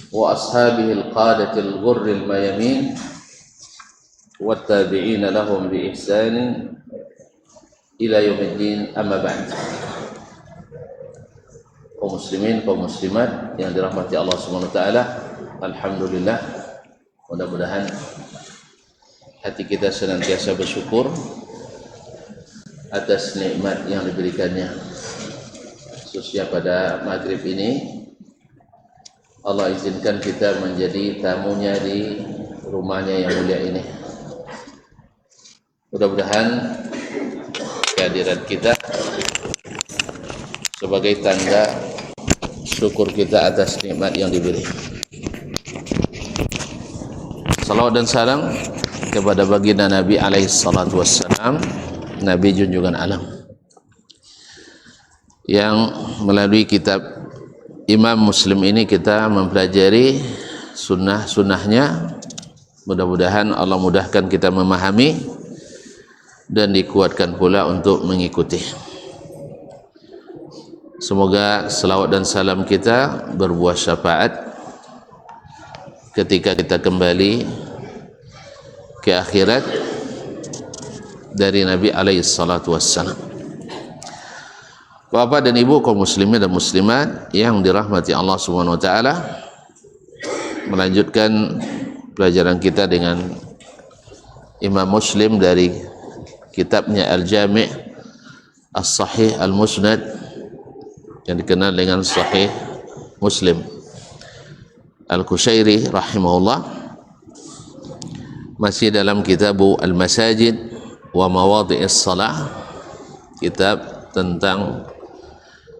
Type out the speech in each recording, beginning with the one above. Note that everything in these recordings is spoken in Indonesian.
وأصحابه القادة الغر الميامين والتابعين لهم بإحسان إلى يوم الدين. أما بعد. Kaum muslimin, kaum muslimat yang dirahmati Allah Subhanahu wa taala, alhamdulillah, mudah-mudahan hati kita senantiasa bersyukur atas nikmat yang diberikannya, khususnya pada maghrib ini Allah izinkan kita menjadi tamunya di rumahnya yang mulia ini. Mudah-mudahan kehadiran kita sebagai tanda syukur kita atas nikmat yang diberi. Salawat dan salam kepada baginda Nabi alaihi salatu wassalam, Nabi junjungan alam, yang melalui kitab Imam Muslim ini kita mempelajari sunnah-sunnahnya. Mudah-mudahan Allah mudahkan kita memahami dan dikuatkan pula untuk mengikuti. Semoga selawat dan salam kita berbuah syafaat ketika kita kembali ke akhirat dari Nabi alaihi salatu wassalam. Bapak dan Ibu kaum muslimin dan muslimat yang dirahmati Allah Subhanahu wa taala, melanjutkan pelajaran kita dengan Imam Muslim dari kitabnya Al-Jami' As-Sahih Al-Musnad yang dikenal dengan Sahih Muslim. Al-Qushairi rahimahullah masih dalam kitab Al-Masajid wa Mawadhi'is Shalah, kitab tentang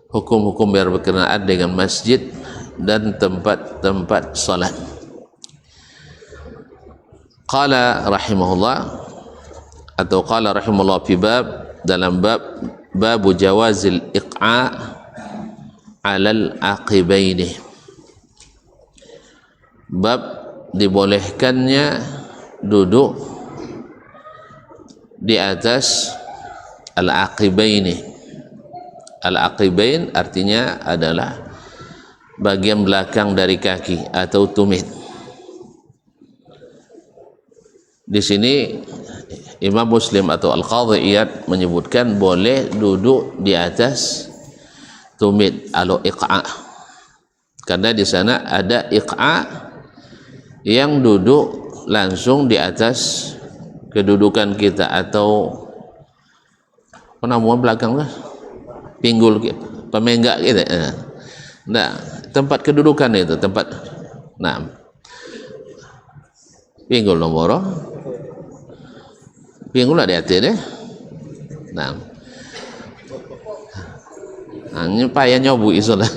hukum-hukum yang berkenaan dengan masjid dan tempat-tempat salat. Qala rahimahullah, atau qala rahimahullah fi bab, dalam bab jawazil iqa' alal aqibaini, bab dibolehkannya duduk di atas al-aqibaini. Al-aqibain artinya adalah bagian belakang dari kaki atau tumit. Di sini Imam Muslim atau Al-Qadhi Iyad menyebutkan boleh duduk di atas tumit atau iqa', karena di sana ada iqa' yang duduk langsung di atas kedudukan kita, atau penamuan belakang lah, pinggul pemenggak gitu. Nah, tempat kedudukan itu tempat. Nah, pinggul nomor, pinggul ada di atas deh. Nah, hanya payah nyobu isolah.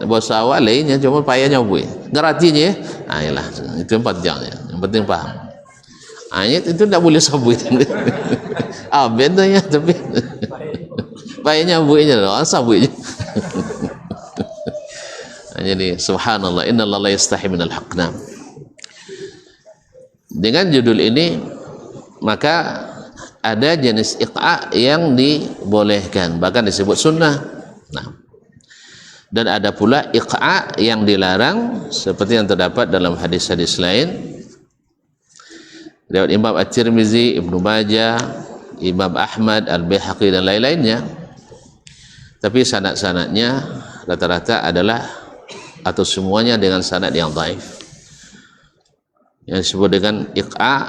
Bahasa awal lainnya cuma payah nyobu. Ngeratinya, ayolah itu 4 jam ya. Yang penting paham. Ayat itu tidak boleh sabut. Bedanya tapi payah nyobunya loh, sabutnya. Jadi subhanallah, innallaha la yastahi minal haqq. Dengan judul ini maka ada jenis iqa' yang dibolehkan, bahkan disebut sunnah. Nah, dan ada pula iqa' yang dilarang, seperti yang terdapat dalam hadis-hadis lain riwayat Imam At-Tirmizi, Ibnu Majah, Imam Ahmad, Al-Baihaqi dan lain-lainnya. Tapi sanad-sanadnya rata-rata adalah, atau semuanya dengan sanad yang dhaif, yang disebut dengan iqa'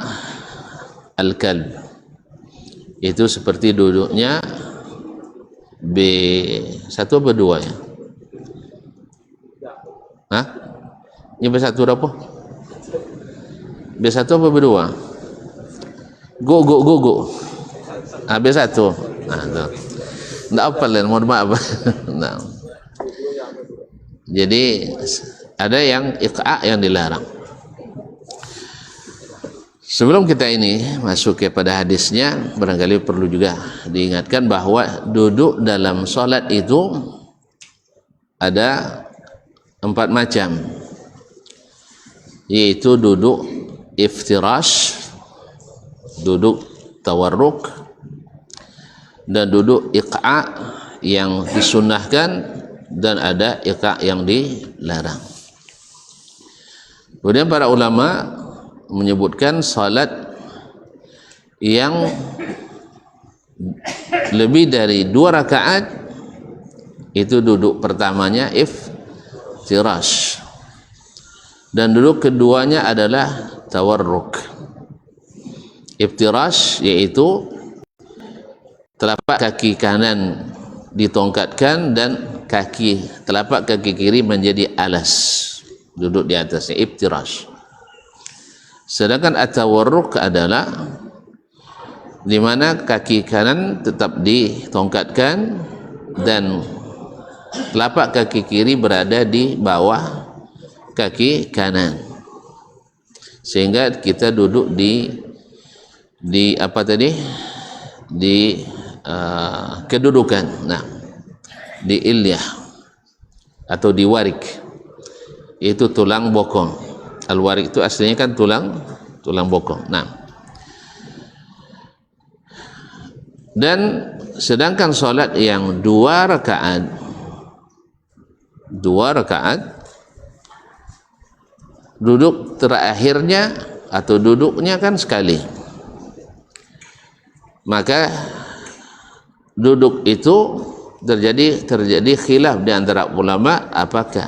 al-kalb. Itu seperti duduknya B1 atau B2 ya? Hah? Ini B1 apa? B1 apa B2? Go. B1. Nah, enggak apa lah, mohon maaf. Nah. Jadi ada yang iqa' yang dilarang. Sebelum kita ini masuk kepada hadisnya, barangkali perlu juga diingatkan bahwa duduk dalam salat itu ada 4 macam, yaitu duduk iftirash, duduk tawarruk, dan duduk iqa' yang disunnahkan, dan ada iqa' yang dilarang. Kemudian para ulama menyebutkan salat yang lebih dari 2 rakaat itu duduk pertamanya iftirash dan duduk keduanya adalah tawarruk. Iftirash yaitu telapak kaki kanan ditongkatkan dan telapak kaki kiri menjadi alas, duduk di atasnya, iftirash. Sedangkan at-tawarruk adalah di mana kaki kanan tetap ditongkatkan dan telapak kaki kiri berada di bawah kaki kanan, sehingga kita duduk di apa tadi, di kedudukan, nah, di ilyah atau di warik, itu tulang bokong. Al-warik itu aslinya kan tulang bokong. Nah, dan sedangkan solat yang 2 rakaat duduk terakhirnya atau duduknya kan sekali, maka duduk itu terjadi khilaf di antara ulama apakah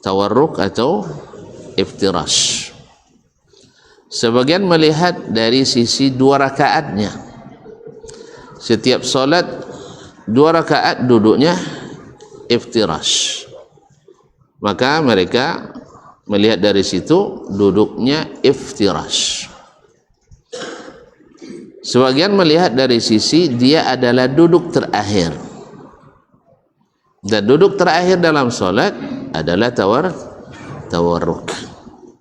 tawarruk atau iftirash. Sebagian melihat dari sisi 2 rakaatnya. Setiap solat 2 rakaat duduknya iftirash, maka mereka melihat dari situ duduknya iftirash. Sebagian melihat dari sisi dia adalah duduk terakhir, dan duduk terakhir dalam solat adalah tawarruk,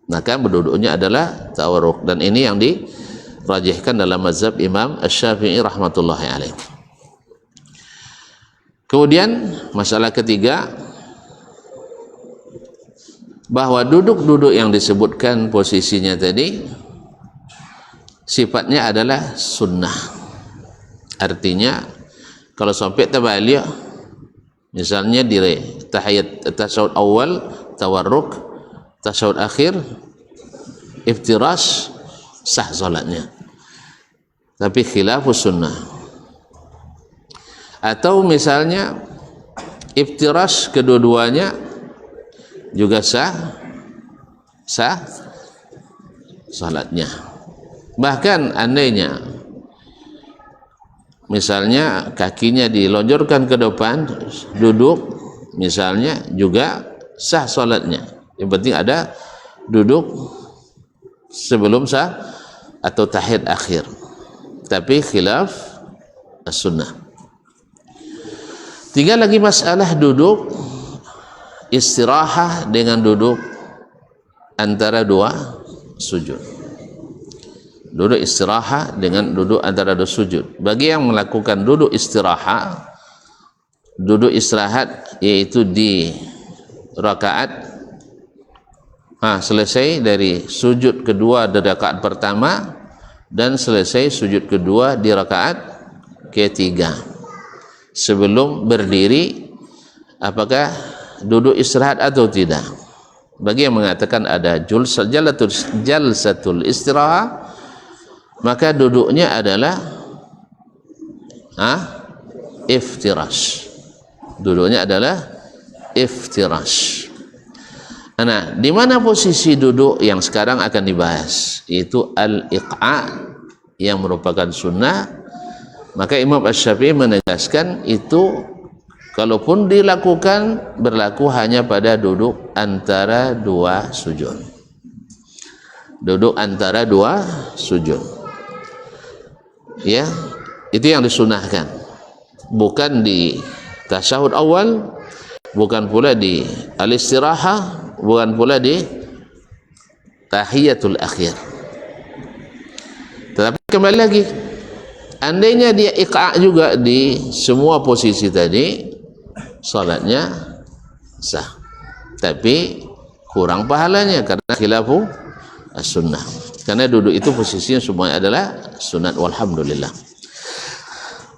maka berduduknya adalah tawarruk, dan ini yang dirajihkan dalam mazhab Imam Asy-Syafi'i rahmatullahi alaih. Kemudian masalah ketiga, bahwa duduk-duduk yang disebutkan posisinya tadi sifatnya adalah sunnah. Artinya kalau sampai tabaliyah, misalnya di tahiyat tasyahud awal tawarruk, tasyahud akhir iftirash, sah salatnya, tapi khilafus sunnah. Atau misalnya iftirash kedua-duanya juga sah salatnya. Bahkan andainya misalnya kakinya dilonjorkan ke depan duduk misalnya, juga sah salatnya. Yang penting ada duduk sebelum sah atau tahiyat akhir, tapi khilaf as-sunnah. Tinggal lagi masalah duduk istirahah dengan duduk antara 2 sujud. Duduk istirahah dengan duduk antara 2 sujud. Bagi yang melakukan duduk istirahat yaitu di rakaat selesai dari sujud kedua dari rakaat pertama dan selesai sujud kedua di rakaat ketiga, sebelum berdiri, apakah duduk istirahat atau tidak? Bagi yang mengatakan ada jalsatul istirahat, maka duduknya adalah iftirash. Duduknya adalah iftirash. Nah, di mana posisi duduk yang sekarang akan dibahas? Itu al-iqa' yang merupakan sunnah. Maka Imam Asy-Syafi'i menegaskan itu kalaupun dilakukan berlaku hanya pada duduk antara 2 sujud. Duduk antara 2 sujud. Ya, itu yang disunahkan. Bukan di tasyahud awal, bukan pula di al-istirahah, bukan pula di tahiyatul akhir. Tetapi kembali lagi, andainya dia iqa' juga di semua posisi tadi, salatnya sah, tapi kurang pahalanya karena khilafu as-sunnah. Karena duduk itu posisinya semuanya adalah sunat, walhamdulillah.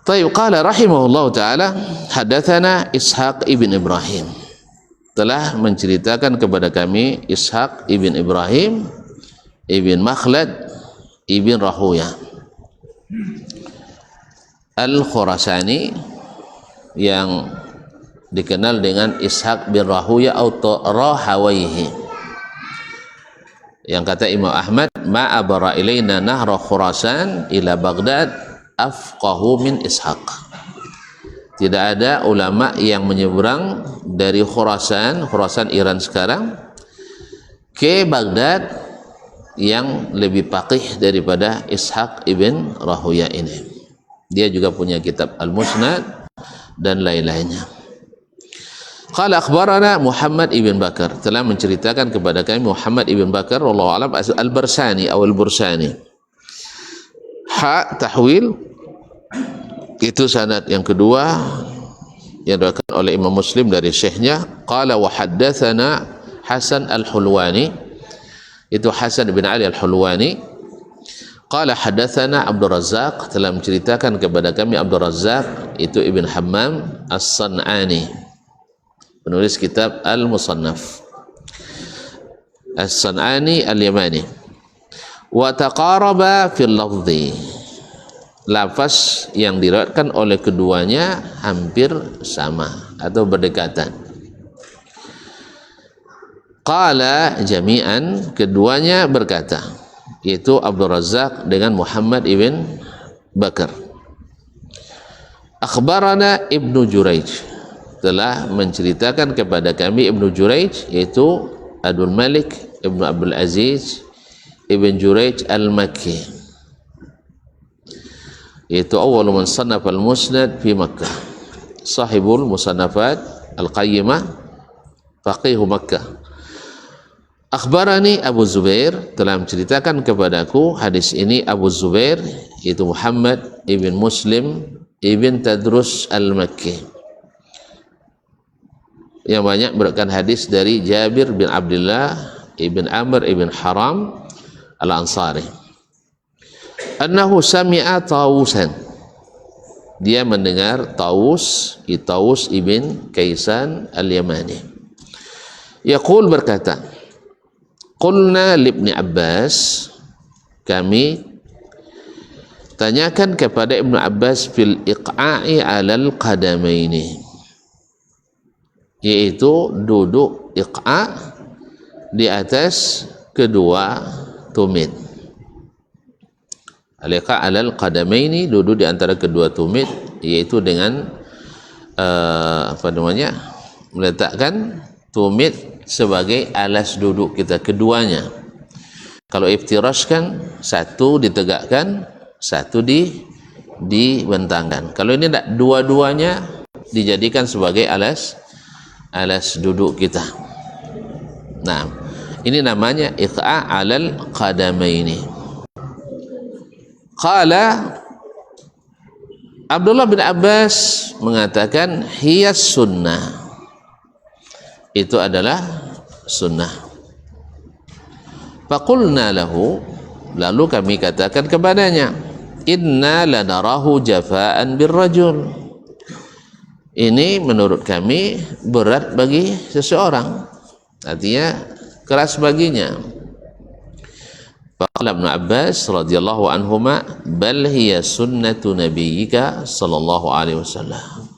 Tayyib, qala rahimahullah ta'ala hadatsana Ishaq ibn Ibrahim. telah menceritakan kepada kami Ishaq ibn Ibrahim ibn Makhlad ibn Rahuyah Al-Khurasani, yang dikenal dengan Ishaq bin Rahuyah atau Rahawaihi, yang kata Imam Ahmad, ma'abara ilaina nahra Khurasan ila Baghdad afqahu min Ishaq. Tidak ada ulama yang menyeberang dari Khurasan Iran sekarang, ke Baghdad yang lebih faqih daripada Ishaq ibn Rahuyah ini. Dia juga punya kitab Al-Musnad dan lain-lainnya. Qala akhbarana Muhammad ibn Bakar, telah menceritakan kepada kami Muhammad ibn Bakar wallahu a'lam Al-Barsani atau Al-Bursani. Tahwil itu sanad yang kedua yang diriwayatkan oleh Imam Muslim dari syekhnya. Qala wa haddatsana Hasan Al-Hulwani, itu Hasan bin Ali Al-Hulwani. Qala haddatsana Abdul Razzaq, telah menceritakan kepada kami Abdul Razzaq, itu Ibn Hammam As-San'ani, penulis kitab Al-Musannaf, As-San'ani Al-Yamani. Wa taqaraba fil lafzi, lafaz yang diriwayatkan oleh keduanya hampir sama atau berdekatan. Qala jami'an, keduanya berkata, yaitu Abdul Razzaq dengan Muhammad ibn Bakar. Akhbarana Ibnu Jurayj, telah menceritakan kepada kami Ibnu Jurayj, yaitu Abdul Malik Ibnu Abdul Aziz Ibn Jurayj Al-Makki, yaitu awal man sannafa al-Musnad fi Makkah, sahibul musannafat al-qayyimah, faqihu Makkah. Akhbarani Abu Zubair, telah menceritakan kepadaku hadis ini Abu Zubair, yaitu Muhammad ibn Muslim ibn Tadrus Al-Makki, yang banyak berikan hadis dari Jabir bin Abdullah ibn Amr ibn Haram Al-Ansari. Annahu sami'a Tawusan, dia mendengar Tawus ibn Kaisan Al-Yamani, yaqul, berkata, qulna libni Abbas, kami tanyakan kepada Ibnu Abbas fil iqa'i alal qadamaini, yaitu duduk iqa' di atas kedua tumit. Al-iqa' alal qadamaini, duduk di antara kedua tumit, yaitu dengan meletakkan tumit sebagai alas duduk kita keduanya. Kalau iftirash kan satu ditegakkan, satu dibentangkan. Kalau ini tidak, dua-duanya dijadikan sebagai alas duduk kita. Nah, ini namanya iqa' alal qadamaini. Qala Abdullah bin Abbas mengatakan hiyas sunnah, itu adalah sunnah. Faqulna lahu, lalu kami katakan kepadanya, inna lanarahu jafa'an birrajul, ini menurut kami berat bagi seseorang, artinya keras baginya. Faqala Ibnu Abbas radhiyallahu anhuma, bal hiya sunnatu nabiyyika sallallahu alaihi wasallam.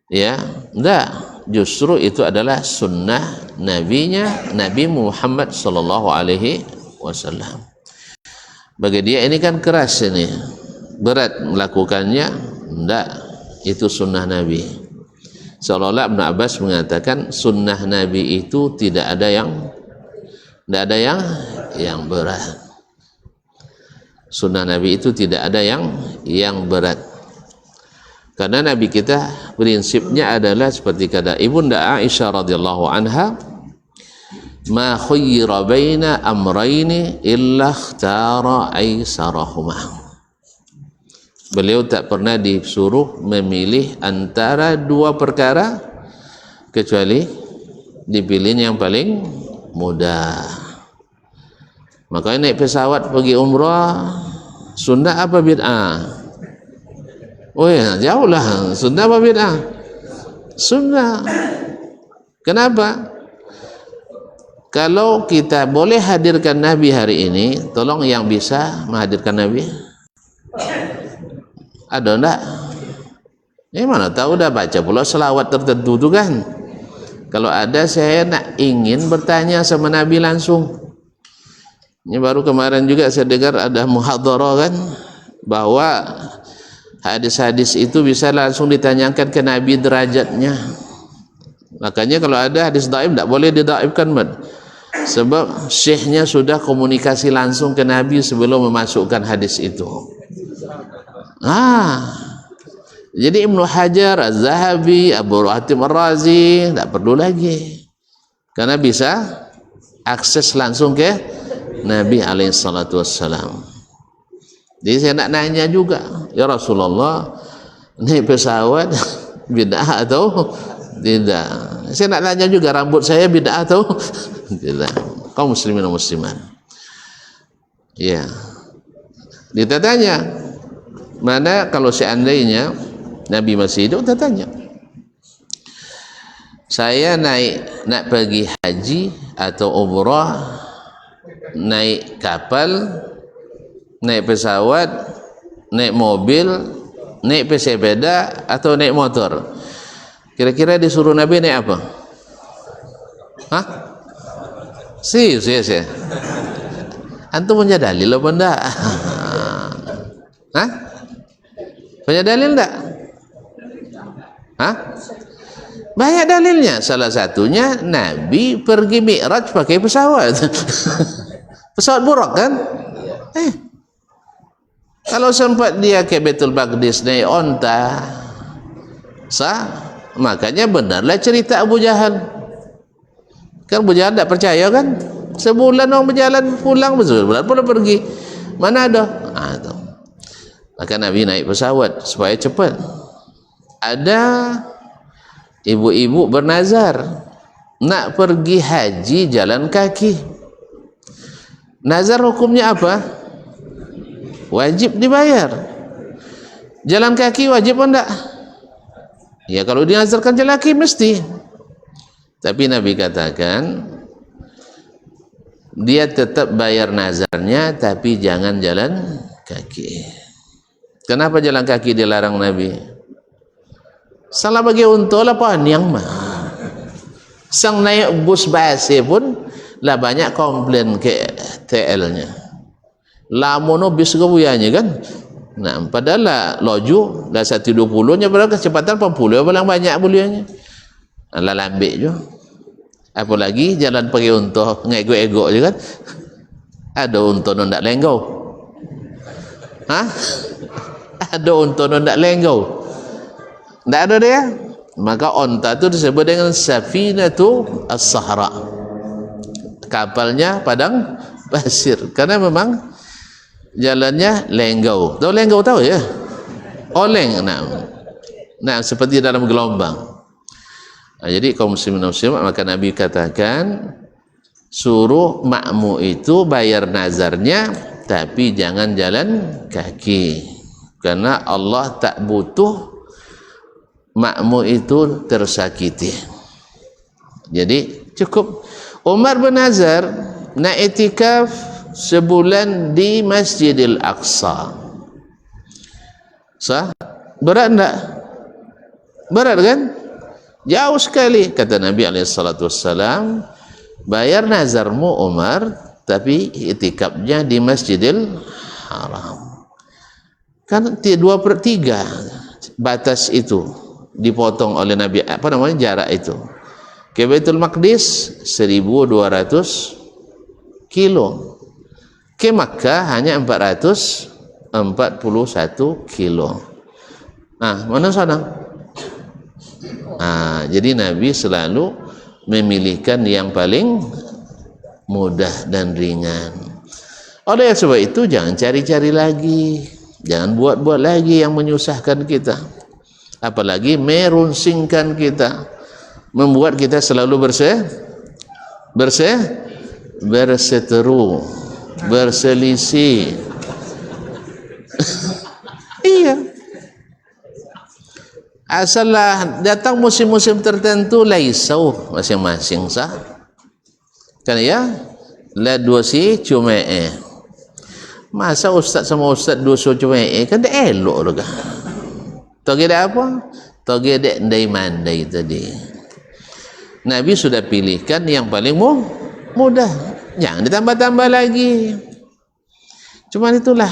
Ya, enggak, justru itu adalah sunnah nabinya, Nabi Muhammad sallallahu alaihi wasallam. Bagi dia ini kan keras, ini berat melakukannya, enggak, itu sunnah Nabi. Seolah-olah Ibnu Abbas mengatakan sunnah Nabi itu tidak ada yang berat. Sunnah Nabi itu tidak ada yang berat. Karena Nabi kita prinsipnya adalah seperti kata Ibunda Aisyah radhiyallahu anha, ma khayyira baina amrayni illa ikhtara aisarahuma. Beliau tak pernah disuruh memilih antara dua perkara kecuali dipilih yang paling mudah. Makanya naik pesawat pergi umrah, sunnah apa bid'ah? Oh ya, jauh lah. Sunnah apa bid'ah? Sunnah. Kenapa? Kalau kita boleh hadirkan Nabi hari ini, tolong yang bisa menghadirkan Nabi. Ada enggak? Mana tahu dah baca pula selawat tertentu tu kan. Kalau ada, saya ingin bertanya sama Nabi langsung. Ini baru kemarin juga saya dengar ada muhadharah kan, bahwa hadis-hadis itu bisa langsung ditanyakan ke Nabi derajatnya. Makanya kalau ada hadis dhaif tak boleh didaifkan, sebab syekhnya sudah komunikasi langsung ke Nabi sebelum memasukkan hadis itu. Jadi Ibnu Hajar, Az-Zahabi, Abu Hatim Ar-Razi tak perlu lagi, karena bisa akses langsung ke Nabi alaihissalam. Jadi saya nak nanya juga, ya Rasulullah, naik pesawat bid'ah atau tidak? Saya nak tanya juga, rambut saya bid'ah atau tidak? Kaum muslimin dan muslimat. Ya. Kita tanya, mana kalau seandainya Nabi masih hidup, kita tanya. Saya nak pergi haji atau umrah, naik kapal, naik pesawat, naik mobil, naik pesepeda atau naik motor. Kira-kira disuruh Nabi naik apa? Serius ya. Antum punya dalil apa enggak? Punya dalil enggak? Banyak dalilnya. Salah satunya Nabi pergi Mi'raj pakai pesawat. Pesawat Buraq kan? Kalau sempat dia ke Baitul Maqdis naik onta, makanya benarlah cerita Abu Jahal. Kan Abu Jahal tak percaya kan? Sebulan orang berjalan pulang, sebulan pula pergi. Mana ada? Maka Nabi naik pesawat supaya cepat. Ada ibu-ibu bernazar nak pergi haji jalan kaki. Nazar hukumnya apa? Wajib dibayar. Jalan kaki wajib atau enggak? Ya, kalau dinazarkan jalan kaki mesti. Tapi Nabi katakan dia tetap bayar nazarnya, tapi jangan jalan kaki. Kenapa jalan kaki dilarang Nabi? Salah bagi unta lah yang mah. Sang naik bus basi pun lah banyak komplain ke TL-nya. Lamono bis kebuyanya kan. Nah, padahal lah loju dah 120-nya berapa kecepatan 80 paling banyak bulianya. Lah lambik je. Apalagi jalan pakai unta ngego-ego je kan. Ada unta ndak lenggau. Ada unta ndak lenggau. Ndak ada dia. Maka unta itu disebut dengan safinatu as-sahra. Kapalnya padang pasir, karena memang jalannya lenggau. Tahu lenggau tahu ya? Oleng. Nah, seperti dalam gelombang. Jadi kaum muslimin dan muslimat, maka Nabi katakan suruh makmu itu bayar nazarnya, tapi jangan jalan kaki, karena Allah tak butuh makmu itu tersakiti. Jadi cukup. Umar bernazar nak itikaf sebulan di Masjidil Aqsa. Berat enggak? Berat kan? Jauh sekali. Kata Nabi SAW, bayar nazarmu Umar, tapi itikafnya di Masjidil Haram. Kan 2/3 batas itu dipotong oleh Nabi, jarak itu. Ke Baitul Maqdis 1200 kilo. Ke Makkah hanya 441 kilo. Mana sana? Jadi Nabi selalu memilihkan yang paling mudah dan ringan. Oleh sebab itu jangan cari-cari lagi, jangan buat-buat lagi yang menyusahkan kita, apalagi merunsingkan kita, membuat kita selalu berseteru, berselisih. Iya. Asallah datang musim-musim tertentu laisau masing-masing sah. Kan ya? La dua si cuma masa ustaz sama ustaz dua so cuma kan dah elok tu kan. Toge dah apa? Toge dek ndai mandai tadi. Nabi sudah pilihkan yang paling mudah. Jangan ditambah-tambah lagi. Cuman itulah.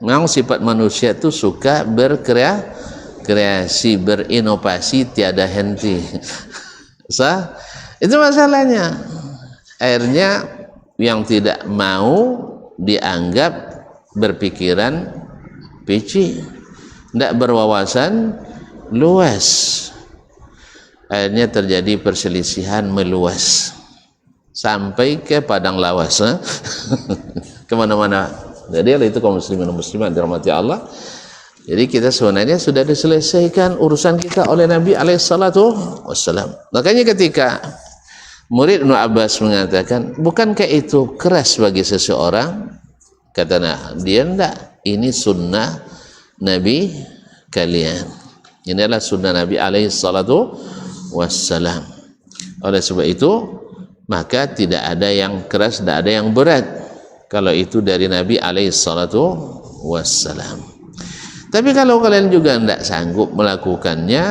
Memang sifat manusia tu suka berkreasi, berinovasi tiada henti. Sah? Itu masalahnya. Akhirnya yang tidak mau dianggap berpikiran peci, tidak berwawasan luas. Akhirnya terjadi perselisihan meluas sampai ke padang lawas, kemana-mana. Jadi itu kaum muslimin dan muslimat dirahmati Allah. Jadi kita sebenarnya sudah diselesaikan urusan kita oleh Nabi SAW. Makanya ketika murid Ibnu Abbas mengatakan, bukankah itu keras bagi seseorang? Kata dia, enggak, ini sunnah Nabi kalian. Ini adalah sunnah Nabi SAW. Oleh sebab itu, maka tidak ada yang keras, tidak ada yang berat kalau itu dari Nabi SAW. Tapi kalau kalian juga tidak sanggup melakukannya,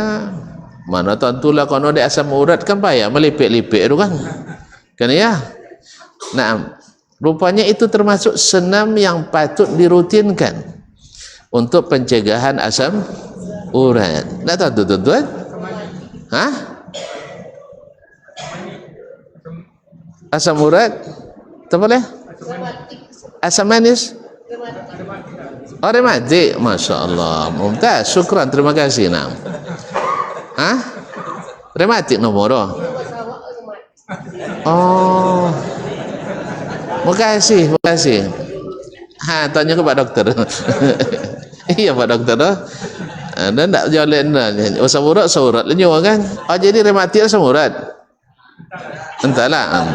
mana tentulah kalau ada asam urat kan payah melipik-lipik itu kan ya. Nah, rupanya itu termasuk senam yang patut dirutinkan untuk pencegahan asam urat. Tidak tahu tuan-tuan? Hah? Asam urat? Apa boleh? Asam manis? Oh, rematik. Masya Allah. Mumtaz. Syukran. Terima kasih. Nah. Hah? Rematik nomor. Oh. Makasih. Tanya ke Pak Dokter. Iya Pak Dokter. Dan tak jalan asam urat lenyur kan. Oh, jadi rematik asam urat. Entahlah.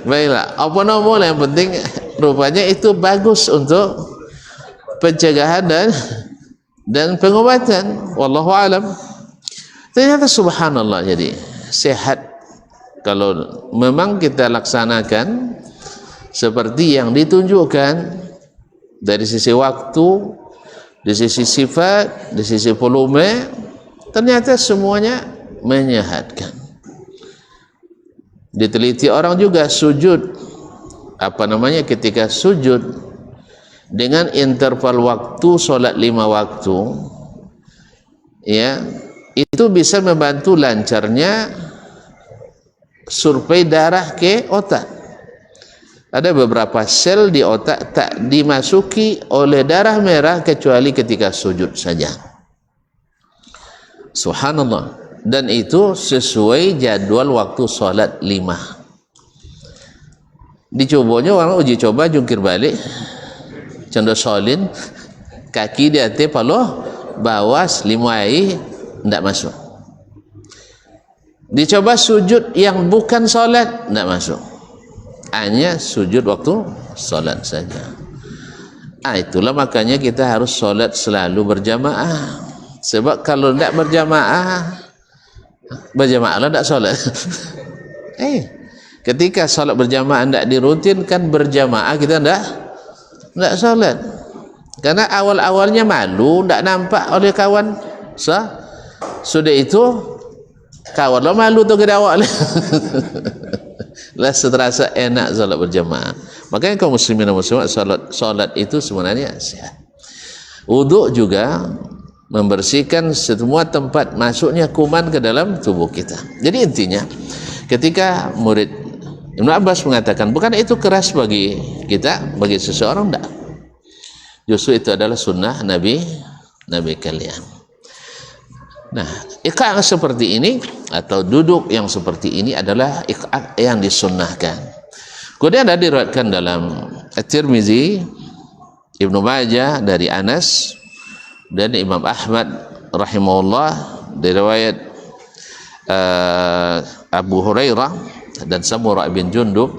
Baiklah, apa nama yang penting rupanya itu bagus untuk pencegahan dan pengobatan. Wallahu alam. Ternyata subhanallah, jadi sehat kalau memang kita laksanakan seperti yang ditunjukkan dari sisi waktu, dari sisi sifat, dari sisi volume, ternyata semuanya menyehatkan. Diteliti orang juga sujud, ketika sujud dengan interval waktu solat 5 waktu, ya, itu bisa membantu lancarnya survei darah ke otak. Ada beberapa sel di otak tak dimasuki oleh darah merah kecuali ketika sujud saja. Subhanallah. Dan itu sesuai jadwal waktu solat 5. Dicobanya orang uji coba jungkir balik, contoh solin, kaki di atas paloh, bawas 5 air, tidak masuk. Dicoba sujud yang bukan solat, tidak masuk. Hanya sujud waktu solat saja. Itulah makanya kita harus solat selalu berjamaah. Sebab kalau tidak berjamaah lah tak solat. Ketika solat berjamaah tidak dirutinkan berjamaah, kita tidak solat. Karena awal-awalnya malu, tidak nampak oleh kawan. Sudah itu kawan lo malu tu ke awak lah terasa enak solat berjamaah. Makanya kaum muslimin dan muslimat, solat itu sebenarnya sehat. Wuduk juga membersihkan semua tempat masuknya kuman ke dalam tubuh kita. Jadi intinya, ketika murid Ibnu Abbas mengatakan, bukan itu keras bagi kita, bagi seseorang, tidak. Justru itu adalah sunnah Nabi kalian. Nah, iqa' seperti ini atau duduk yang seperti ini adalah iqa' yang disunnahkan. Kemudian ada diriwayatkan dalam At-Tirmizi, Ibnu Majah dari Anas, dan Imam Ahmad rahimahullah dari riwayat Abu Hurairah dan Samurah bin Jundub,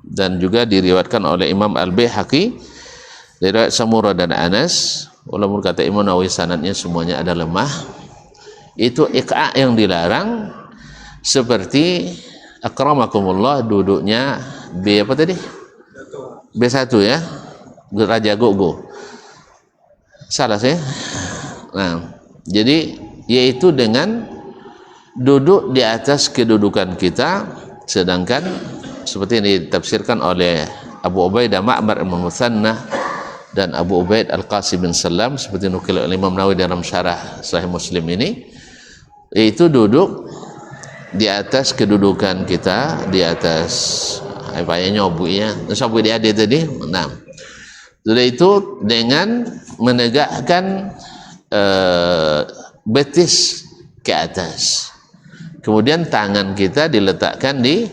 dan juga diriwayatkan oleh Imam Al-Baihaqi dari riwayat Samurah dan Anas walaupun kata Imam Nawawi sanadnya semuanya ada lemah. Itu iqa' yang dilarang, seperti akramakumullah duduknya B apa tadi? B1 ya, Raja Gogo. Salah saya. Nah, jadi yaitu dengan duduk di atas kedudukan kita, sedangkan seperti yang ditafsirkan oleh Abu Ubaidah Ma'mar Ibn Muthanna dan Abu Ubaid Al-Qasim bin Salam, seperti nukil Imam Nawawi dalam syarah Sahih Muslim ini, yaitu duduk di atas kedudukan kita, di atas apa yang nyobunya sabu dia ada tadi. Nah, sudah itu dengan menegakkan betis ke atas, kemudian tangan kita diletakkan di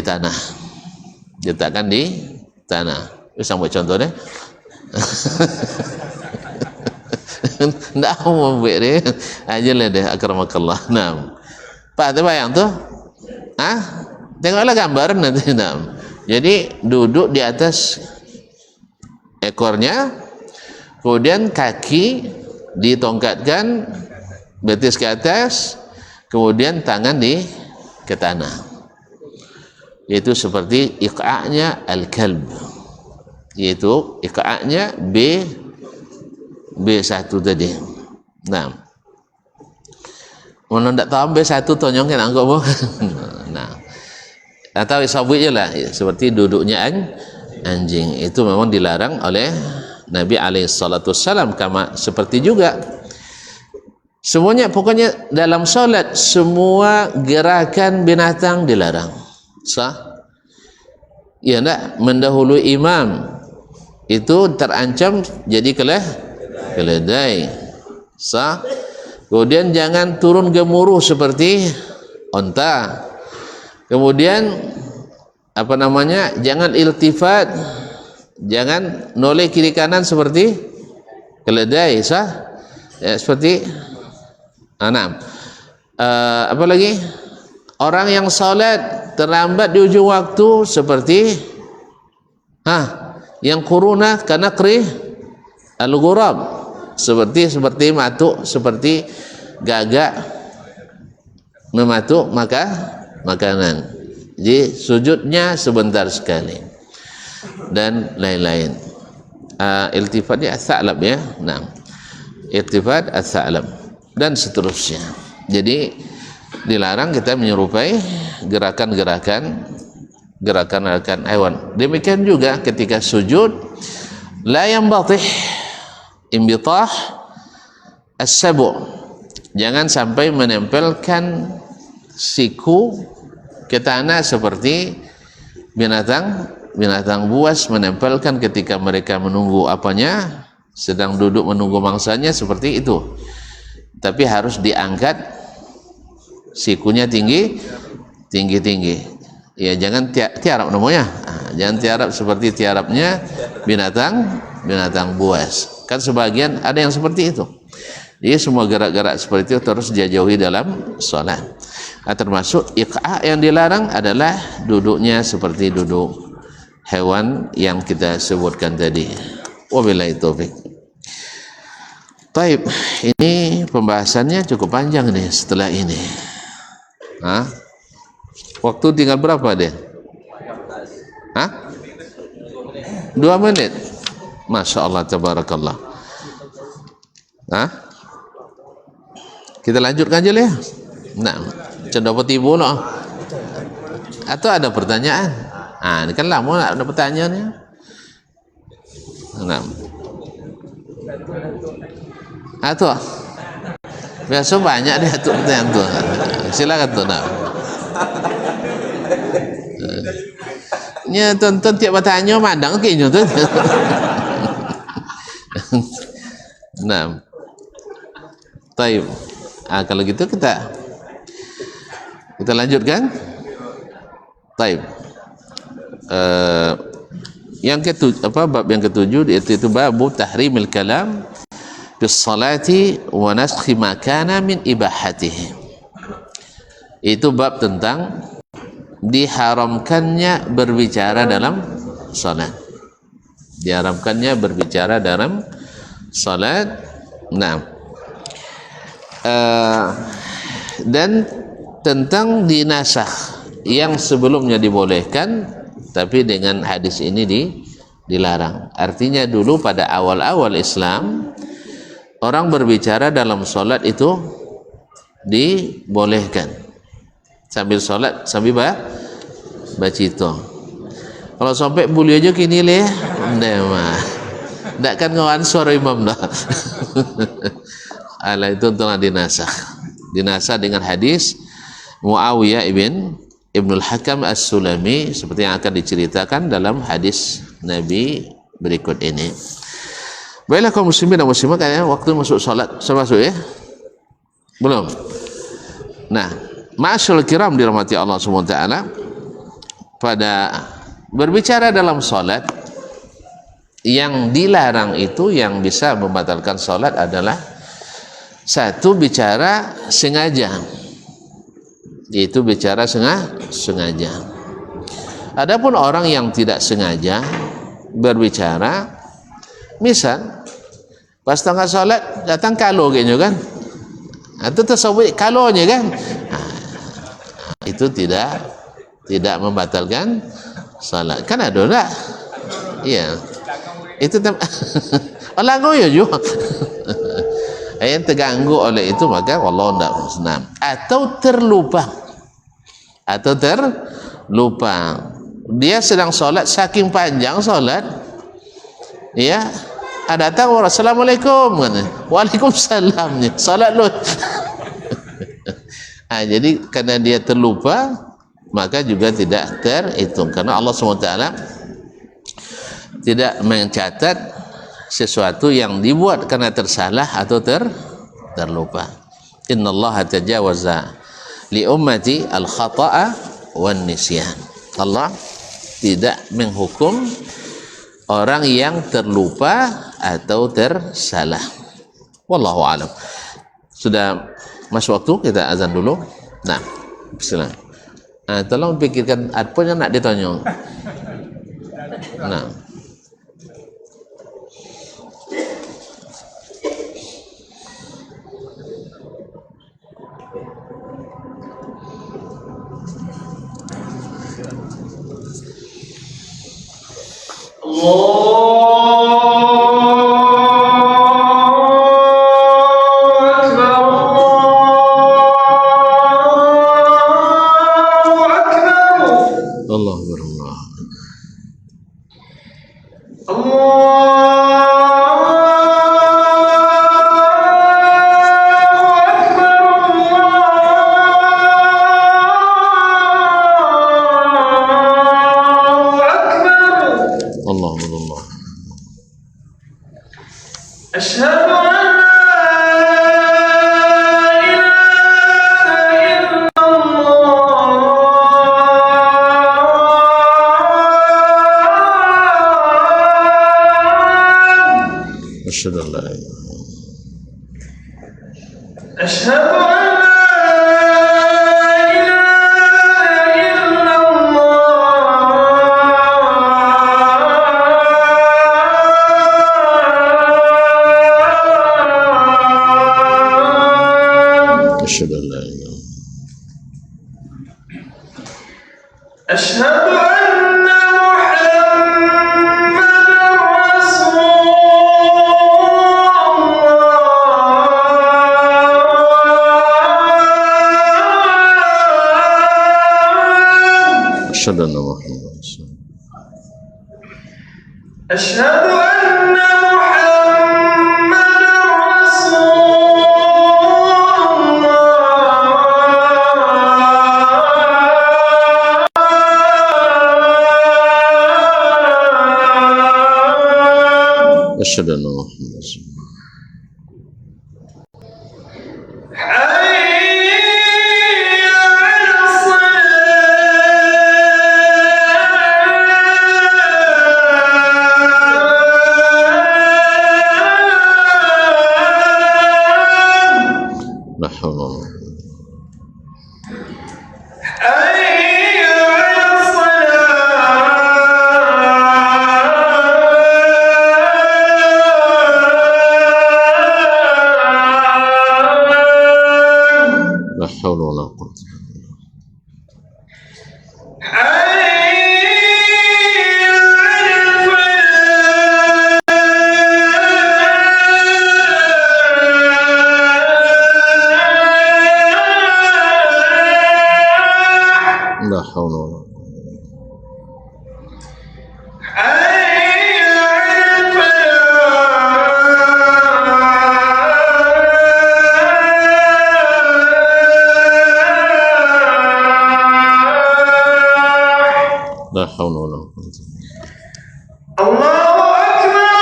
tanah, diletakkan di tanah. Bisa buat contoh deh. Nggak mau buat deh, aja lah deh akramakallah. Nah, Pak, terbayang tuh? Tengoklah gambar nanti. Nah, jadi duduk di atas ekornya, kemudian kaki ditongkatkan, betis ke atas, kemudian tangan ke tanah. Yaitu seperti iqa'nya al-kalb, yaitu iqa'nya B1 tadi. Nah, mana tak tahu B1 tonyong kan anggap boh. Nah, atau sabut je lah, seperti duduknya anjing. Itu memang dilarang oleh Nabi alaihissalam. Seperti juga semuanya, pokoknya dalam solat semua gerakan binatang dilarang. Sah? Ya enggak, mendahului imam itu terancam jadi keledai. Sah? Kemudian jangan turun gemuruh seperti onta. Kemudian apa namanya, jangan iltifat, jangan noleh kiri kanan seperti keledai. Sah? Ya, seperti apa lagi, orang yang salat terlambat di ujung waktu seperti yang kuruna karena krih al-ghurab, seperti matuk, seperti gagak mematuk makanan. Jadi sujudnya sebentar sekali dan lain-lain. Iltifatnya as-sa'lab ya. Nah, iltifat as-sa'lab dan seterusnya. Jadi dilarang kita menyerupai gerakan-gerakan hewan. Demikian juga ketika sujud, la yanbatih imbitah as-sabu', jangan sampai menempelkan siku ke tanah seperti binatang buas menempelkan ketika mereka menunggu apanya, sedang duduk menunggu mangsanya, seperti itu. Tapi harus diangkat sikunya tinggi. Ya, jangan tiarap namanya. Jangan tiarap seperti tiarapnya binatang buas. Kan sebagian ada yang seperti itu. Jadi semua gerak-gerak seperti itu terus dia jauhi dalam sholat. Termasuk iqa' yang dilarang adalah duduknya seperti duduk hewan yang kita sebutkan tadi. Wabillahi taufik. Baik, ini pembahasannya cukup panjang nih setelah ini. Waktu tinggal berapa deh? 2 menit. Masya Allah, tabarakallah. Kita lanjutkan aja lah ya. Nah, dapat ibu loh. Atau ada pertanyaan? Ini kan lama nak ada pertanyaannya. Nah, atau biasa banyak deh tuh pertanyaan tuh. Silakan tuh. Nah, tonton tiap bertanya mandang kayaknya tuh. Nah, taib. Kalau gitu kita lanjutkan. Taib. Bab yang ketujuh itu babu tahrimil kalam bis salati wa naskhi ma kana min ibahatihi. Itu bab tentang diharamkannya berbicara dalam salat. Diharamkannya berbicara dalam salat. Nah, dan tentang dinasakh yang sebelumnya dibolehkan tapi dengan hadis ini dilarang. Artinya dulu pada awal-awal Islam orang berbicara dalam salat itu dibolehkan sambil salat sambil bacito. Kalau sampai buli aja kini leh, ndak kan ngawan suara imam dah. Ala itu tentang dinasakh dengan hadis Muawiyah Ibnul Hakam As-Sulami seperti yang akan diceritakan dalam hadis Nabi berikut ini. Baiklah kaum muslimin dan muslimat, kayaknya waktu masuk salat sudah masuk ya? Belum. Nah, ma'asyiral kiram dirahmati Allah Subhanahu wa taala, pada berbicara dalam salat yang dilarang itu yang bisa membatalkan salat adalah satu, bicara sengaja, yaitu bicara sengaja. Adapun orang yang tidak sengaja berbicara, misal pas tengah salat datang kalo kayaknya kan, atau tersebut kalonya kan, itu tidak membatalkan salat. Kan ada tak? Iya. Itu lagu ya juga. Yang terganggu oleh itu maka wallahu a'lam. Atau terlupa. Dia sedang solat, saking panjang solat, ya, ada datang orang assalamualaikum, waalaikumsalam, solat lu. Jadi karena dia terlupa maka juga tidak terhitung, karena Allah SWT tidak mencatat sesuatu yang dibuat karena tersalah atau terlupa. Innallaha tajawaza li ummati al-khata'a wan nisyan. Allah tidak menghukum orang yang terlupa atau tersalah. Wallahu alam. Sudah masuk waktu, kita azan dulu. Nah, bismillah. Tolong pikirkan apa yang nak ditanya. Nah, asyhadu anna Muhammadan rasulullah. La haula wala quwwata. Allahu Akbar.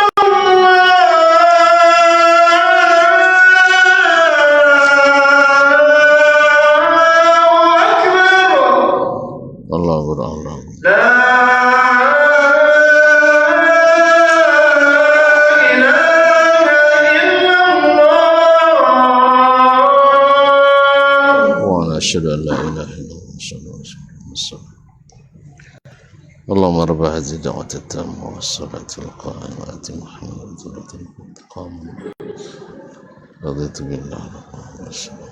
Allahu Akbar. Allah. La أشهد أن لا إله إلا الله صلى الله عليه وسلم. اللهم رب هذه الدعوة التامة والصلاة القائمة آت محمد وسلم انتقام رضيت بالله ربا والسلام.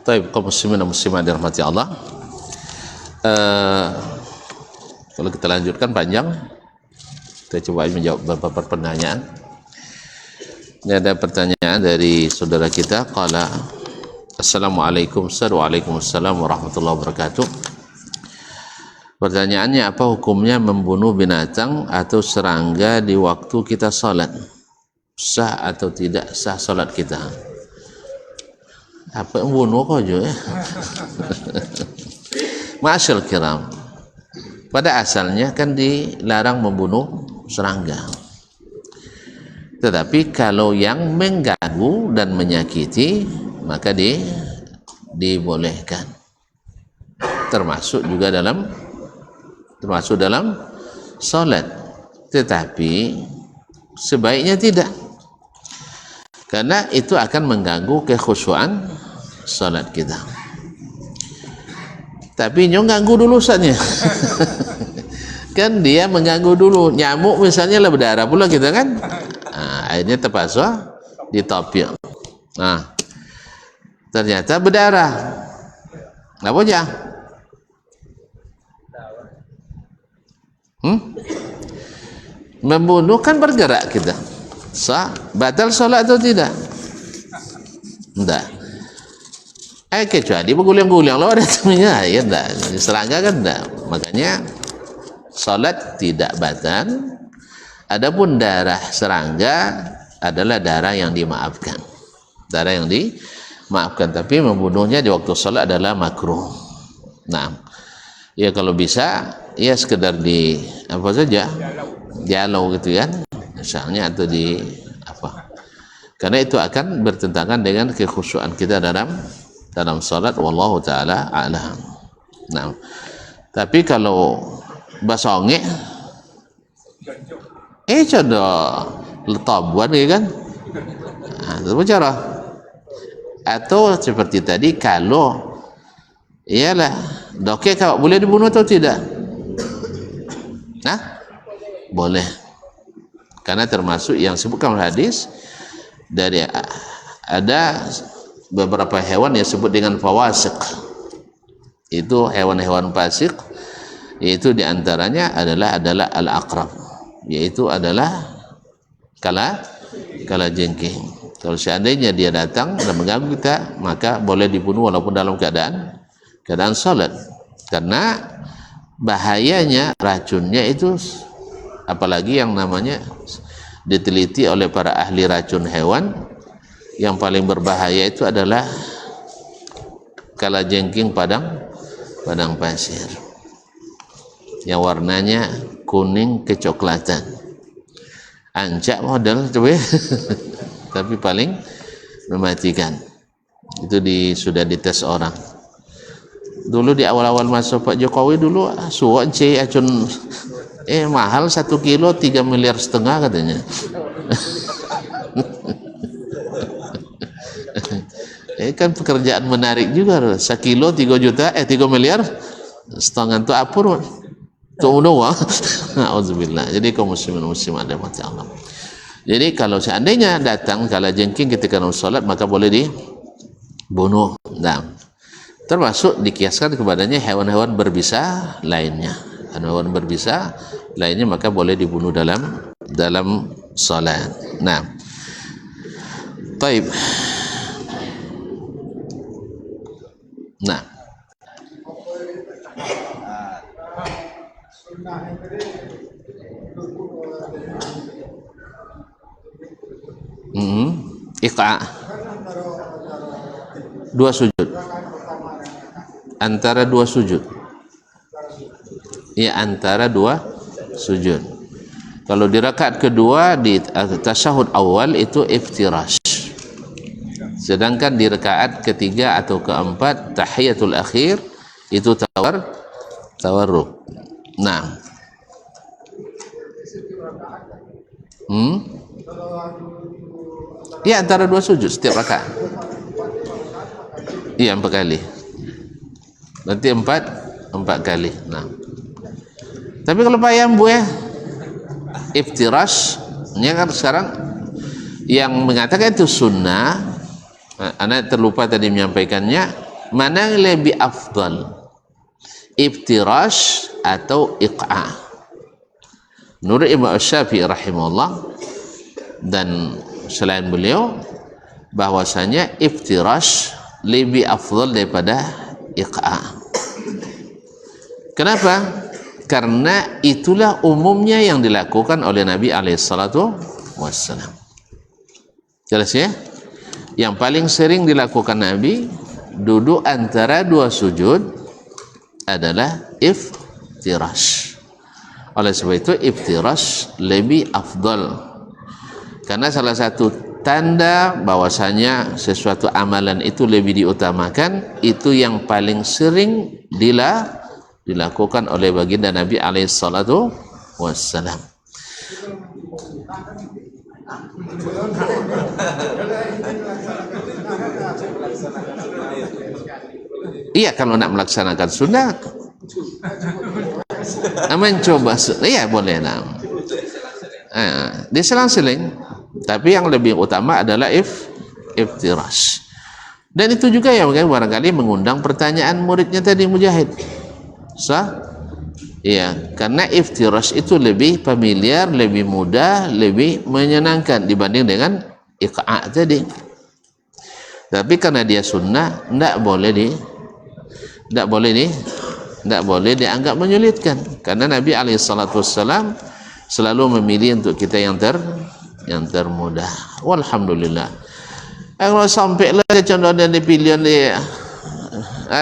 Baik, kaum muslimin dan muslimat dirahmati Allah. Kalau kita lanjutkan panjang, kita coba menjawab beberapa pertanyaan. Ini ada pertanyaan dari saudara kita. Qala, Assalamualaikum Waalaikumsalam warahmatullahi wabarakatuh. Pertanyaannya, apa hukumnya membunuh binatang atau serangga di waktu kita salat? Sah atau tidak sah salat kita? Apa yang bunuh kau je? Ma'asyal kiram, pada asalnya kan dilarang membunuh serangga. Tetapi kalau yang mengganggu dan menyakiti, maka dibolehkan. Termasuk dalam salat. Tetapi sebaiknya tidak. Karena itu akan mengganggu kekhusyuan salat kita. Tapi nyong ganggu dulu saatnya. Kan dia mengganggu dulu. Nyamuk misalnya lah berdarah pula kita kan. Nah, akhirnya terpaksa ditopik. Nah, ternyata berdarah. Apa aja? Membunuh kan bergerak kita. Sah, batal salat atau tidak? Tidak. Kecuali berguling-guling lah ada temannya, ya tidak. Serangga kan tidak. Makanya salat tidak batal. Adapun darah serangga adalah darah yang dimaafkan. Darah yang dimaafkan. Tapi membunuhnya di waktu salat adalah makruh. Nah, ya kalau bisa, ya sekedar di apa saja, dialau gitu kan. Misalnya atau di apa, karena itu akan bertentangan dengan kekhusyuan kita dalam salat. Wallahu taala a'lam. Nah, tapi kalau basonge contoh letabuan ya kan, itu cara. Atau seperti tadi, kalau iyalah doke kalau boleh dibunuh atau tidak? Nah, boleh. Karena termasuk yang disebutkan hadis, dari ada beberapa hewan yang disebut dengan fawasiq. Itu hewan-hewan fasik, yaitu diantaranya adalah al-aqrab, yaitu adalah kala jengking. Kalau seandainya dia datang dan mengganggu kita, maka boleh dibunuh walaupun dalam keadaan salat. Karena bahayanya, racunnya itu, apalagi yang namanya diteliti oleh para ahli racun hewan, yang paling berbahaya itu adalah kalajengking padang pasir yang warnanya kuning kecoklatan. Ancak model coba. Tapi paling mematikan. Itu sudah dites orang. Dulu di awal-awal masa Pak Jokowi dulu, suwak acun mahal 1 kilo 3,5 miliar katanya. Kan pekerjaan menarik juga. 1 kilo 3 juta 3 miliar setengah itu apa tuh udah. Auzubillah. Jadi kaum muslimin muslimat ada mati Allah. Jadi kalau seandainya datang kalajengking ketika salat, maka boleh dibunuh. Nah, termasuk dikiaskan kepadanya hewan-hewan berbisa lainnya. Hewan berbisa lainnya maka boleh dibunuh dalam salat. Nah, baik. Nah, Iqa. Dua sujud. Antara dua sujud. Ya, antara dua sujud. Kalau di rakaat kedua di tasyahud awal itu iftirash. Sedangkan di rakaat ketiga atau keempat tahiyatul akhir itu tawarruk. Nah. Ya, antara dua sujud setiap rakaat. Iya, 4 kali. Berarti 4 kali. Nah. Tapi kalau payam buah iftirash, ini kan sekarang yang mengatakan itu sunnah. Anak terlupa tadi menyampaikannya, mana yang lebih afdal, iftirash atau iqa? Menurut Imam Syafi'i rahimahullah dan selain beliau, bahwasanya iftirash lebih afdal daripada iqa. Kenapa? Karena itulah umumnya yang dilakukan oleh Nabi alaihissalatu wassalam. Jelas ya? Yang paling sering dilakukan Nabi duduk antara dua sujud adalah iftirash. Oleh sebab itu iftirash lebih afdal, karena salah satu tanda bahwasanya sesuatu amalan itu lebih diutamakan, itu yang paling sering dilakukan oleh baginda Nabi alaihissalatu wassalam. Iya, kalau nak melaksanakan sunnah mencoba, iya boleh lah. Diselang-seling, tapi yang lebih utama adalah iftirash. Dan itu juga yang barangkali mengundang pertanyaan muridnya tadi, Mujahid. Sah? Iya, karena iftirash itu lebih familiar, lebih mudah, lebih menyenangkan dibanding dengan iqa' tadi. Tapi karena dia sunnah, tidak boleh dianggap menyulitkan, karena Nabi alaihissalam selalu memilih untuk kita yang termudah. Walhamdulillah. Kalau sampai lah contoh dan dipilih ni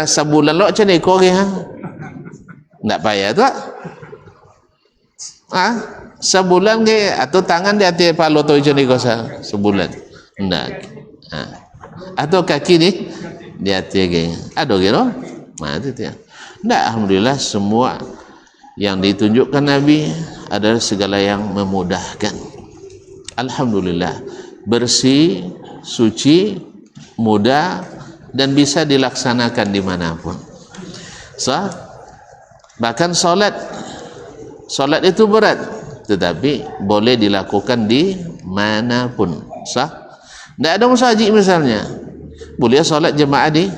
sebulan lo macam ni kau tak payah tu sebulan ke atau tangan di hati palo tu macam ni kau sebulan tak atau kaki ni di hati ke ada gitu itu dia. Tak, alhamdulillah semua yang ditunjukkan Nabi adalah segala yang memudahkan. Alhamdulillah, bersih, suci, mudah, dan bisa dilaksanakan dimanapun. Bahkan solat itu berat, tetapi boleh dilakukan di manapun. Tidak ada musajid misalnya, boleh solat jemaah di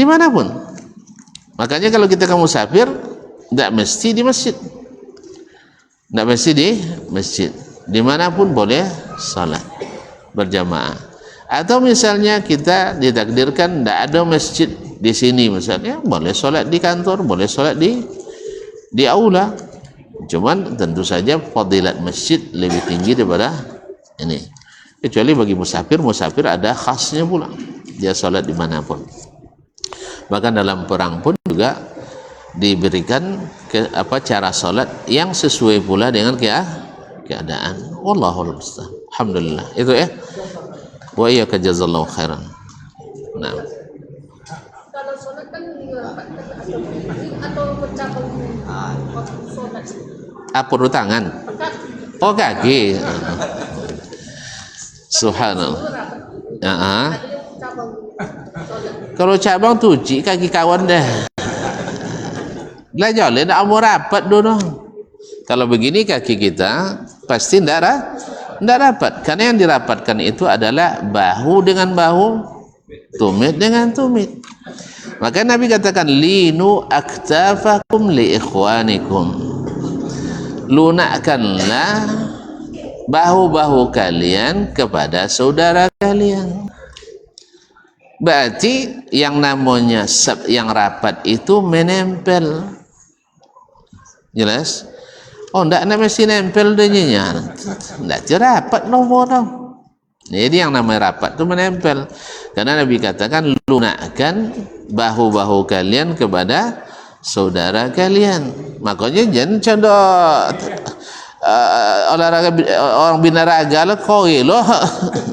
manapun. Makanya kalau kita ke musafir, tidak mesti di masjid, tidak mesti di masjid, dimanapun boleh salat berjamaah. Atau misalnya kita ditakdirkan tidak ada masjid di sini, misalnya boleh salat di kantor, boleh salat di aula. Cuman tentu saja fadilat masjid lebih tinggi daripada ini. Kecuali bagi musafir ada khasnya pula, dia salat dimanapun. Bahkan dalam perang pun juga diberikan cara salat yang sesuai pula dengan keadaan. Wallahul musta'an. Alhamdulillah. Itu ya. Wa iyyaka jazallahu khairan. Nah. Kalau salat kan atau bercabang salat. Perlu tangan. Oh, kaki. Subhanallah. Kalau cabang tuji kaki kawan dah. Belajar le nak umur rapat dulu. Kalau begini kaki kita pasti tidak rapat. Karena yang dirapatkan itu adalah bahu dengan bahu, tumit dengan tumit. Maka Nabi katakan linu aktafakum li ikhwanikum. Lunakkanlah bahu-bahu kalian kepada saudara kalian. Berarti yang namanya yang rapat itu menempel. Jelas? Oh, ndak nak mesti nempel denya. Ndak rapat nombor tau. Jadi yang namanya rapat tu menempel. Karena Nabi katakan lunakkan bahu-bahu kalian kepada saudara kalian. Makanya jangan contoh olahraga orang binaraga lah koi loh.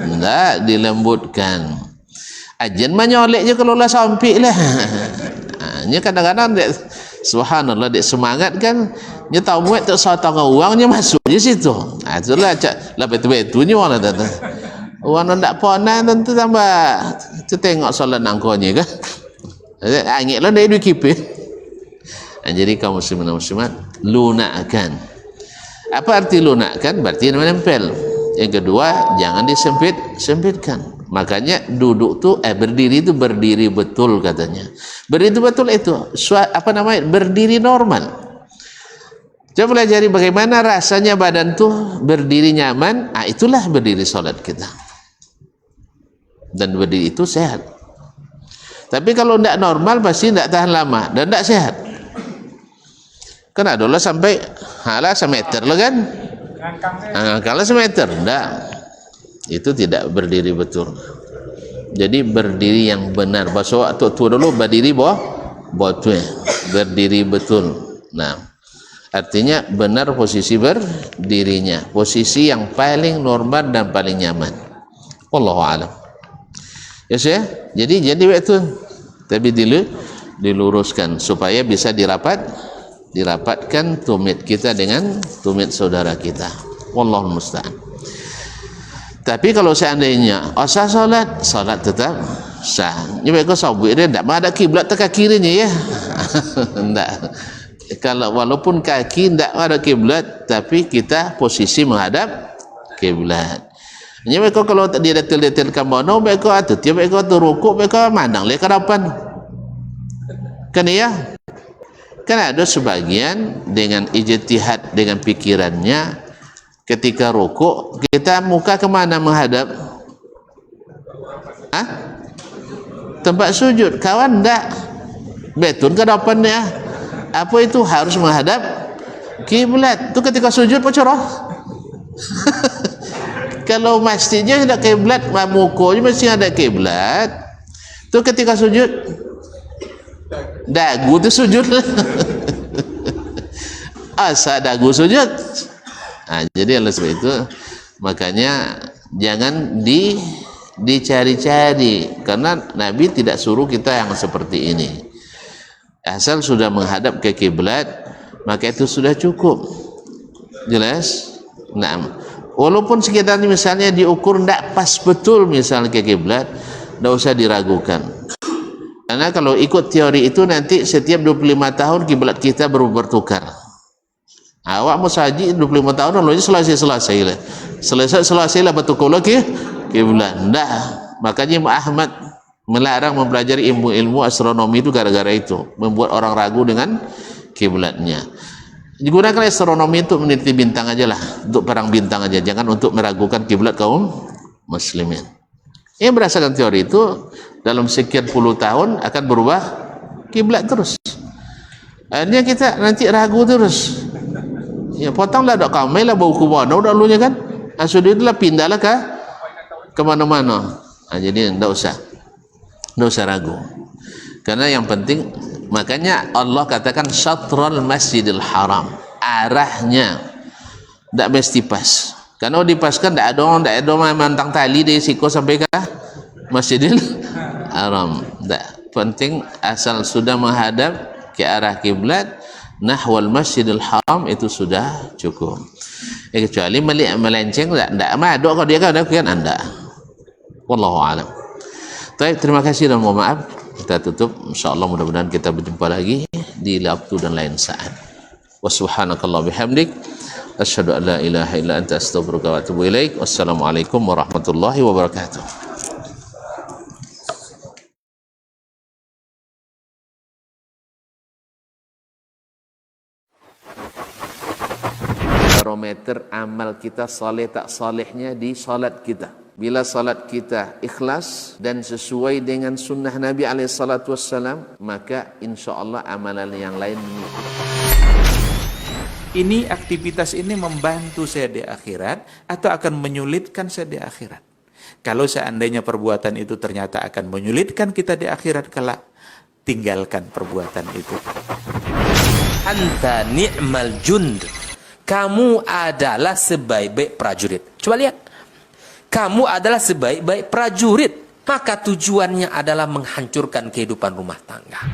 Ndak dilembutkan. Ajen menyolek je kalau lah sampik lah. Nya kadang-kadang dek subhanallah dek semangat kan nya tahu muat tak sotong uangnya masuk je situ. Itulah cak lah betul-betulnya orang kata. Orang ndak pernah tentu tambah tu tengok solat nangkonya kan. Angit lah dari kipe. Jadi kaum muslimin dan muslimat lunakkan. Apa arti lunakkan? Berarti menempel. Yang kedua, jangan sempitkan. Makanya duduk tu berdiri itu berdiri betul katanya. Berdiri betul itu apa namanya? Berdiri normal. Coba pelajari bagaimana rasanya badan tu berdiri nyaman. Itulah berdiri solat kita. Dan berdiri itu sehat. Tapi kalau tidak normal pasti tidak tahan lama dan tidak sehat. Kan adalah sampai semeter lah kan? Kalau semeter tidak, itu tidak berdiri betul. Jadi berdiri yang benar. Bahasa waktu tu dulu berdiri betul, berdiri betul. Nah, artinya benar posisi berdirinya, posisi yang paling normal dan paling nyaman. Wallahu a'lam. Ya saya. Jadi waktu tapi diluruskan supaya bisa dirapatkan tumit kita dengan tumit saudara kita. Wallahu musta'an. Tapi kalau seandainya sah salat tetap sah. Ni mereka sabut dia tak ada kiblat tak kirinya ya. Enggak. Kalau walaupun kaki tidak ada kiblat tapi kita posisi menghadap kiblat. Ni mereka kalau dia detail-detailkan mana mereka tu tiap mereka tu rukuk mereka mandang le ke depan. Kan ya? Kan ada sebagian dengan ijtihad dengan pikirannya ketika rukuk kita muka kemana menghadap? Tempat sujud. Kawan enggak betul ke depan ya? Apa itu harus menghadap kiblat? Tu ketika sujud pacorah. Kalau masjidnya ada kiblat, muka mesti ada kiblat. Tu ketika sujud dagu tu sujud lah. Asa dagu sujud. Jadi oleh sebab itu makanya jangan dicari-cari karena Nabi tidak suruh kita yang seperti ini. Asal sudah menghadap ke kiblat maka itu sudah cukup. Jelas? Nah, walaupun sekitar misalnya diukur tidak pas betul misalnya ke kiblat, tidak usah diragukan. Karena kalau ikut teori itu nanti setiap 25 tahun kiblat kita bertukar. Awak mau saji 25 tahun lalu selesai lah bertukar lagi kiblat. Tidak. Makanya Imam Ahmad melarang mempelajari ilmu astronomi itu gara-gara itu, membuat orang ragu dengan kiblatnya. Digunakan astronomi untuk meneliti bintang aja lah, untuk perang bintang aja, jangan untuk meragukan kiblat kaum muslimin. Yang berdasarkan teori itu dalam sekian puluh tahun akan berubah kiblat terus. Akhirnya kita nanti ragu terus. Ya potonglah dok kamai lah bau kubana udah dulunya kan. Sudah itulah pindahlah ke mana-mana. Jadi tidak usah ragu. Karena yang penting makanya Allah katakan syatral masjidil haram. Arahnya tidak mesti pas. Karena dipaskan tidak ada mantang tali dari siku sampai ke Masjidil Haram. Tak penting asal sudah menghadap ke arah kiblat nahwal Masjidil Haram itu sudah cukup. Kecuali melenceng tidak ada kalau dia kan anda. Wallahu a'lam. Baik, terima kasih dan mohon maaf. Kita tutup. Insyaallah mudah-mudahan kita berjumpa lagi di waktu dan lain saat. Wa subhanakallah bihamdik asyhadu an la ilaha illa anta astaghfiruka wa atubu ilaik. Wassalamualaikum warahmatullahi wabarakatuh. Barometer amal kita saleh tak salehnya di salat kita. Bila salat kita ikhlas dan sesuai dengan sunnah Nabi SAW, maka insya Allah amalan yang lain mengikuti. Ini aktivitas ini membantu saya di akhirat atau akan menyulitkan saya di akhirat. Kalau seandainya perbuatan itu ternyata akan menyulitkan kita di akhirat kelak, tinggalkan perbuatan itu. Anta ni'mal jund. Kamu adalah sebaik-baik prajurit. Coba lihat. Kamu adalah sebaik-baik prajurit. Maka tujuannya adalah menghancurkan kehidupan rumah tangga.